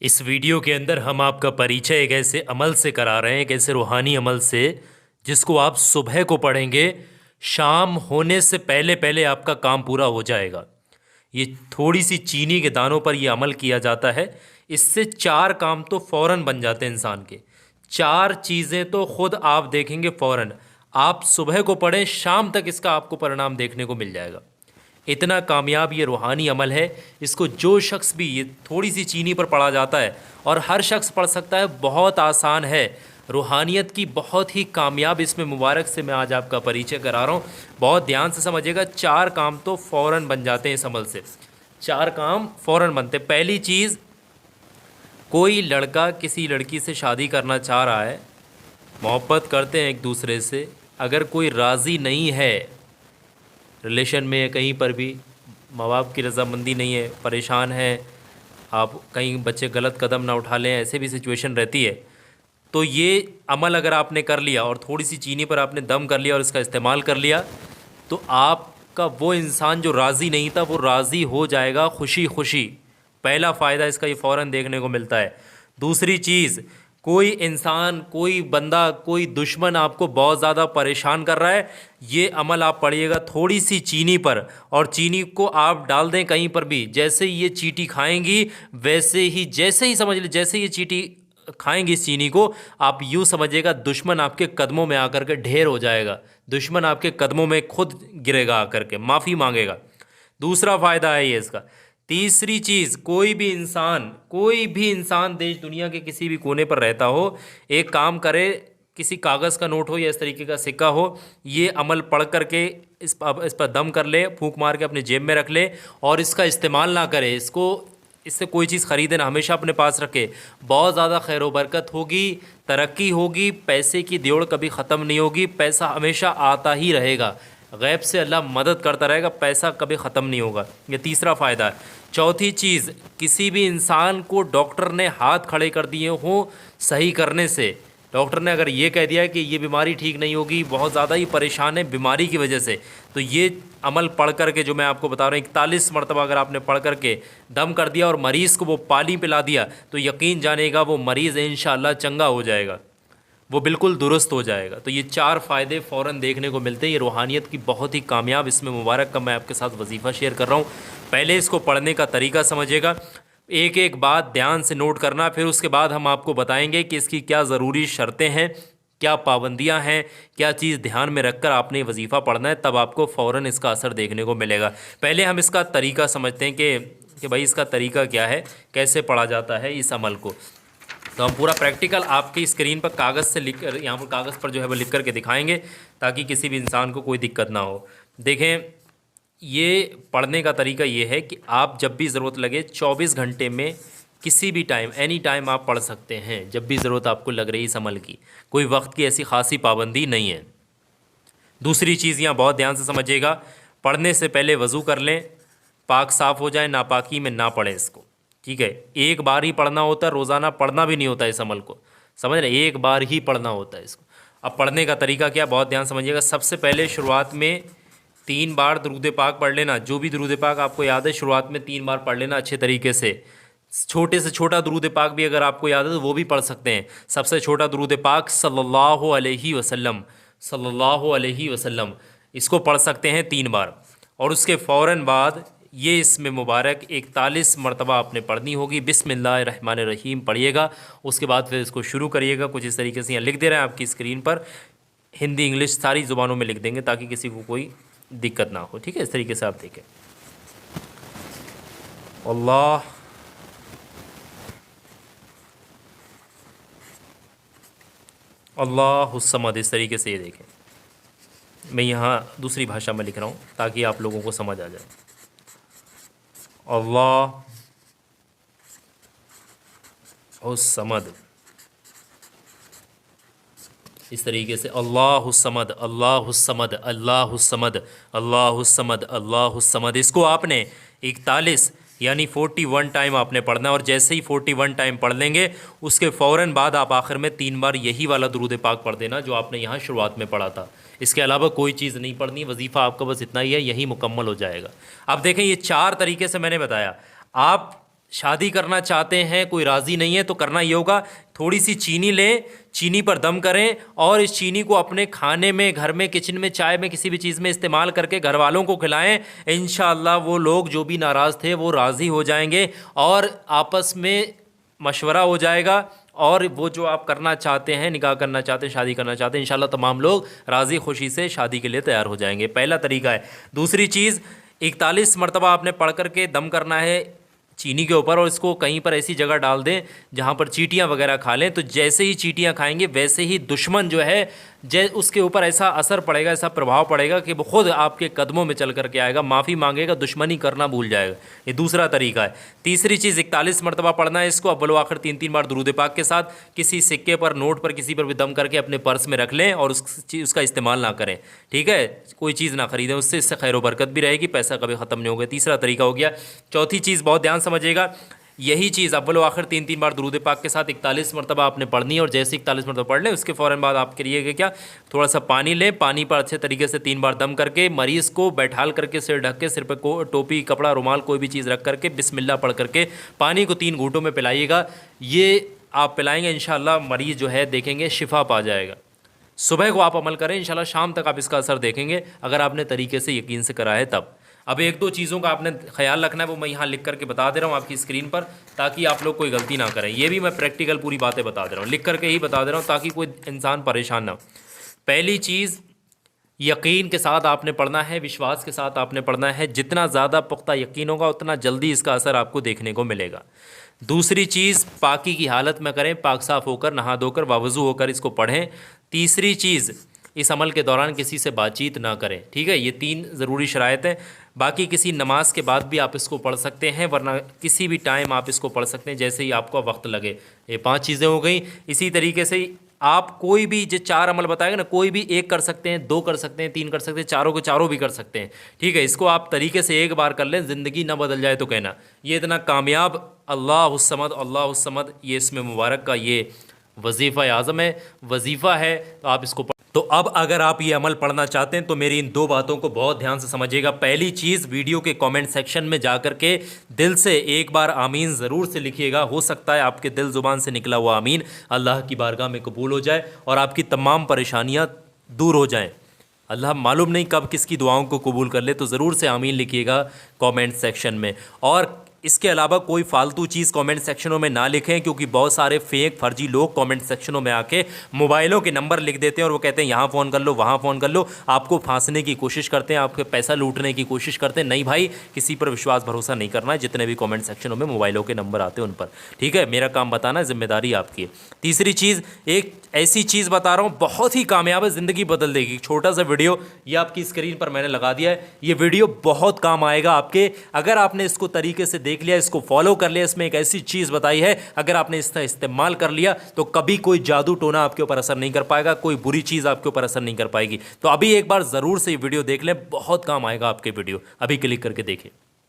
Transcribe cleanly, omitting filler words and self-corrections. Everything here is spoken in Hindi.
इस वीडियो के अंदर हम आपका परिचय एक ऐसे अमल से करा रहे हैं, एक ऐसे रूहानी अमल से जिसको आप सुबह को पढ़ेंगे, शाम होने से पहले पहले आपका काम पूरा हो जाएगा। ये थोड़ी सी चीनी के दानों पर यह अमल किया जाता है। इससे 4 काम तो फ़ौरन बन जाते हैं इंसान के। 4 चीज़ें तो खुद आप देखेंगे फ़ौरन। आप सुबह को पढ़ें, शाम तक इसका आपको परिणाम देखने को मिल जाएगा। इतना कामयाब ये रूहानी अमल है। इसको जो शख्स भी, ये थोड़ी सी चीनी पर पढ़ा जाता है और हर शख्स पढ़ सकता है। बहुत आसान है। रूहानियत की बहुत ही कामयाब इसमें मुबारक से मैं आज आपका परिचय करा रहा हूँ। बहुत ध्यान से समझिएगा। 4 काम तो फ़ौरन बन जाते हैं इस अमल से। 4 काम फ़ौरन बनते। पहली चीज़, कोई लड़का किसी लड़की से शादी करना चाह रहा है, मोहब्बत करते हैं एक दूसरे से, अगर कोई राज़ी नहीं है, रिलेशन में है, कहीं पर भी माँ बाप की रजामंदी नहीं है, परेशान है, आप कहीं बच्चे गलत कदम ना उठा लें, ऐसे भी सिचुएशन रहती है, तो ये अमल अगर आपने कर लिया और थोड़ी सी चीनी पर आपने दम कर लिया और इसका इस्तेमाल कर लिया, तो आपका वो इंसान जो राज़ी नहीं था वो राज़ी हो जाएगा खुशी खुशी। पहला फ़ायदा इसका ये फ़ौरन देखने को मिलता है। दूसरी चीज़, कोई इंसान, कोई बंदा, कोई दुश्मन आपको बहुत ज़्यादा परेशान कर रहा है, ये अमल आप पढ़िएगा थोड़ी सी चीनी पर, और चीनी को आप डाल दें कहीं पर भी। जैसे ही ये चींटी खाएंगी, वैसे ही, जैसे ही समझ लीजिए, जैसे ये चींटी खाएंगी इस चीनी को, आप यूँ समझिएगा दुश्मन आपके कदमों में आकर के ढेर हो जाएगा। दुश्मन आपके कदमों में खुद गिरेगा आकर के, माफ़ी मांगेगा। दूसरा फ़ायदा है ये इसका। तीसरी चीज़, कोई भी इंसान देश दुनिया के किसी भी कोने पर रहता हो, एक काम करे, किसी कागज़ का नोट हो या इस तरीके का सिक्का हो, ये अमल पढ़ करके इस पर दम कर ले, फूंक मार के अपने जेब में रख ले और इसका इस्तेमाल ना करे। इससे कोई चीज़ ख़रीदे ना, हमेशा अपने पास रखे। बहुत ज़्यादा खैर व बरकत होगी, तरक्की होगी, पैसे की दौड़ कभी ख़त्म नहीं होगी, पैसा हमेशा आता ही रहेगा। गैब से अल्लाह मदद करता रहेगा, पैसा कभी ख़त्म नहीं होगा। ये तीसरा फ़ायदा है। चौथी चीज़, किसी भी इंसान को डॉक्टर ने हाथ खड़े कर दिए हों सही करने से, डॉक्टर ने अगर ये कह दिया कि ये बीमारी ठीक नहीं होगी, बहुत ज़्यादा ही परेशान है बीमारी की वजह से, तो ये अमल पढ़ करके जो मैं आपको बता रहा हूँ, 41 मरतबा अगर आपने पढ़ करके दम कर दिया और मरीज़ को वो पानी पिला दिया, तो यकीन जानेगा वो मरीज़ इंशाअल्लाह चंगा हो जाएगा, वो बिल्कुल दुरुस्त हो जाएगा। तो ये 4 फ़ायदे फ़ौरन देखने को मिलते हैं। ये रूहानियत की बहुत ही कामयाब इसमें मुबारक का मैं आपके साथ वजीफ़ा शेयर कर रहा हूँ। पहले इसको पढ़ने का तरीका समझिएगा, एक एक बात ध्यान से नोट करना, फिर उसके बाद हम आपको बताएंगे कि इसकी क्या ज़रूरी शर्तें हैं, क्या पाबंदियां हैं, क्या चीज़ ध्यान में रखकर आपने वजीफ़ा पढ़ना है, तब आपको फ़ौरन इसका असर देखने को मिलेगा। पहले हम इसका तरीका समझते हैं कि भाई इसका तरीका क्या है, कैसे पढ़ा जाता है इस अमल को। तो हम पूरा प्रैक्टिकल आपकी स्क्रीन पर कागज़ से लिख कर, यहाँ पर कागज़ पर जो है वो लिख कर के दिखाएंगे, ताकि किसी भी इंसान को कोई दिक्कत ना हो। देखें, ये पढ़ने का तरीका ये है कि आप जब भी ज़रूरत लगे 24 घंटे में किसी भी टाइम, एनी टाइम आप पढ़ सकते हैं, जब भी ज़रूरत आपको लग रही इस अमल की। कोई वक्त की ऐसी खासी पाबंदी नहीं है। दूसरी चीज़ यहाँ बहुत ध्यान से समझिएगा, पढ़ने से पहले वज़ू कर लें, पाक साफ़ हो जाए, नापाकी में ना पढ़ें इसको, ठीक है। एक बार ही पढ़ना होता है, रोज़ाना पढ़ना भी नहीं होता इस अमल को, समझ रहे, एक बार ही पढ़ना होता है इसको। अब पढ़ने का तरीका क्या, बहुत ध्यान समझिएगा। सबसे पहले शुरुआत में 3 बार दरूद पाक पढ़ लेना। जो भी दरूद पाक आपको याद है, शुरुआत में 3 बार पढ़ लेना अच्छे तरीके से। छोटे से छोटा दरूद पाक भी अगर आपको याद है तो वो भी पढ़ सकते हैं। सबसे छोटा दरूद पाक सल्लल्लाहु अलैहि वसल्लम, सल्लल्लाहु अलैहि वसल्लम, इसको पढ़ सकते हैं 3 बार। और उसके फ़ौरन बाद ये इसमें मुबारक 41 मरतबा आपने पढ़नी होगी। बिस्मिल्लाहिर्रहमानिर्रहीम पढ़िएगा। उसके बाद फिर इसको शुरू करिएगा। कुछ इस तरीके से यहाँ लिख दे रहे हैं आपकी स्क्रीन पर, हिंदी इंग्लिश सारी ज़ुबानों में लिख देंगे ताकि किसी को कोई दिक्कत ना हो, ठीक है। इस तरीके से आप देखें, अल्लाह अल्लाहुस्समद, इस तरीके से ये देखें। मैं यहाँ दूसरी भाषा में लिख रहा हूँ ताकि आप लोगों को समझ आ जाए। अल्लाहुस्समद, इस तरीके से अल्लाहुस्समद, अल्लाहुस्समद, अल्लाहुस्समद, अल्लाहुस्समद, अल्लाहुस्समद। इसको आपने 41 यानी 41 टाइम आपने पढ़ना है। और जैसे ही 41 टाइम पढ़ लेंगे, उसके फ़ौरन बाद आप आखिर में 3 बार यही वाला दुरूद पाक पढ़ देना जो आपने यहाँ शुरुआत में पढ़ा था। इसके अलावा कोई चीज़ नहीं पढ़नी, वजीफ़ा आपका बस इतना ही है, यही मुकम्मल हो जाएगा। अब देखें, ये 4 तरीके से मैंने बताया। आप शादी करना चाहते हैं, कोई राज़ी नहीं है, तो करना ये होगा, थोड़ी सी चीनी लें, चीनी पर दम करें और इस चीनी को अपने खाने में, घर में, किचन में, चाय में, किसी भी चीज़ में इस्तेमाल करके घर वालों को खिलाएं। इंशाअल्लाह वो लोग जो भी नाराज़ थे वो राज़ी हो जाएंगे और आपस में मशवरा हो जाएगा, और वो जो आप करना चाहते हैं, निकाह करना चाहते हैं, शादी करना चाहते हैं, इंशाल्लाह तमाम लोग राज़ी खुशी से शादी के लिए तैयार हो जाएंगे। पहला तरीका है। दूसरी चीज़, 41 मरतबा आपने पढ़ करके दम करना है चीनी के ऊपर, और इसको कहीं पर ऐसी जगह डाल दें जहाँ पर चींटियाँ वगैरह खा लें। तो जैसे ही चींटियाँ खाएंगे वैसे ही दुश्मन जो है उसके ऊपर ऐसा असर पड़ेगा, ऐसा प्रभाव पड़ेगा कि वो खुद आपके कदमों में चल करके आएगा, माफ़ी मांगेगा, दुश्मनी करना भूल जाएगा। ये दूसरा तरीका है। तीसरी चीज़, 41 मरतबा पढ़ना है इसको, अव्वल व आखिर 3-3 बार दुरूद पाक के साथ, किसी सिक्के पर, नोट पर, किसी पर भी दम करके अपने पर्स में रख लें और उसका इस्तेमाल ना करें। ठीक है, कोई चीज़ ना खरीदें उससे, इससे खैर बरकत भी रहेगी, पैसा कभी ख़त्म नहीं होगा। तीसरा तरीका हो गया। चौथी चीज़, बहुत ध्यान समझिएगा, यही चीज़ अव्वल व आखिर 3-3 बार दुरूद पाक के साथ 41 मरतबा आपने पढ़नी है, और जैसे 41 मरतबा पढ़ लें उसके फ़ौरन बाद आप करिएगा क्या, थोड़ा सा पानी लें, पानी पर अच्छे तरीके से 3 बार दम करके मरीज़ को बैठाल करके सिर ढक के, सिर पर टोपी, कपड़ा, रुमाल, कोई भी चीज़ रख करके बिस्मिल्लाह पढ़ करके पानी को 3 घूंटों में पिलाइएगा। ये आप पिलाएंगे इंशाअल्लाह मरीज़ जो है देखेंगे शिफा पा जाएगा। सुबह को आप अमल करें, इंशाल्लाह शाम तक आप इसका असर देखेंगे, अगर आपने तरीके से यकीन से करा है तब। अब 1-2 चीज़ों का आपने ख्याल रखना है, वो मैं यहाँ लिख करके बता दे रहा हूँ आपकी स्क्रीन पर, ताकि आप लोग कोई गलती ना करें। ये भी मैं प्रैक्टिकल पूरी बातें बता दे रहा हूँ, लिख करके ही बता दे रहा हूँ, ताकि कोई इंसान परेशान ना हो। पहली चीज़, यकीन के साथ आपने पढ़ना है, विश्वास के साथ आपने पढ़ना है। जितना ज़्यादा पुख्ता यकीन होगा उतना जल्दी इसका असर आपको देखने को मिलेगा। दूसरी चीज़, पाकी की हालत में करें, पाक साफ़ होकर, नहा धोकर, वावज़ू होकर इसको पढ़ें। तीसरी चीज़, इस अमल के दौरान किसी से बातचीत ना करें। ठीक है, ये 3 ज़रूरी शराइत हैं। बाकी किसी नमाज के बाद भी आप इसको पढ़ सकते हैं, वरना किसी भी टाइम आप इसको पढ़ सकते हैं, जैसे ही आपको वक्त लगे। ये 5 चीज़ें हो गई। इसी तरीके से आप कोई भी जो 4 अमल बताएगा ना, कोई भी 1 कर सकते हैं, 2 कर सकते हैं, 3 कर सकते हैं, चारों को चारों भी कर सकते हैं। ठीक है, इसको आप तरीके से एक बार कर लें, ज़िंदगी ना बदल जाए तो कहना। ये इतना कामयाब अल्लाहुस समद, अल्लाहुस समद, ये इसमें मुबारक का ये वजीफ़ा आज़म है, वजीफ़ा है, तो आप इसको तो अब अगर आप ये अमल पढ़ना चाहते हैं तो मेरी इन 2 बातों को बहुत ध्यान से समझिएगा। पहली चीज़, वीडियो के कमेंट सेक्शन में जा कर के दिल से एक बार आमीन ज़रूर से लिखिएगा। हो सकता है आपके दिल ज़ुबान से निकला हुआ आमीन अल्लाह की बारगाह में कबूल हो जाए और आपकी तमाम परेशानियाँ दूर हो जाएँ। अल्लाह मालूम नहीं कब किसकी दुआओं को कबूल कर ले, तो ज़रूर से आमीन लिखिएगा कमेंट सेक्शन में। और इसके अलावा कोई फालतू चीज़ कमेंट सेक्शनों में ना लिखें, क्योंकि बहुत सारे फेक फर्जी लोग कमेंट सेक्शनों में आके मोबाइलों के नंबर लिख देते हैं और वो कहते हैं यहाँ फ़ोन कर लो, वहाँ फ़ोन कर लो, आपको फांसने की कोशिश करते हैं, आपके पैसा लूटने की कोशिश करते हैं। नहीं भाई, किसी पर विश्वास भरोसा नहीं करना है, जितने भी कमेंट सेक्शनों में मोबाइलों के नंबर आते हैं उन पर। ठीक है, मेरा काम बताना, जिम्मेदारी आपकी है। तीसरी चीज़, एक ऐसी चीज़ बता रहा हूँ बहुत ही कामयाब है, ज़िंदगी बदल देगी। छोटा सा वीडियो ये आपकी स्क्रीन पर मैंने लगा दिया है, ये वीडियो बहुत काम आएगा आपके, अगर आपने इसको तरीके से देख लिया, इसको फॉलो कर लिया। इसमें एक ऐसी चीज़ बताई है, अगर आपने इसका इस्तेमाल कर लिया तो कभी कोई जादू टोना आपके ऊपर असर नहीं कर पाएगा, कोई बुरी चीज़ आपके ऊपर असर नहीं कर पाएगी। तो अभी एक बार ज़रूर से ये वीडियो देख लें, बहुत काम आएगा आपके वीडियो। अभी क्लिक करके देखें।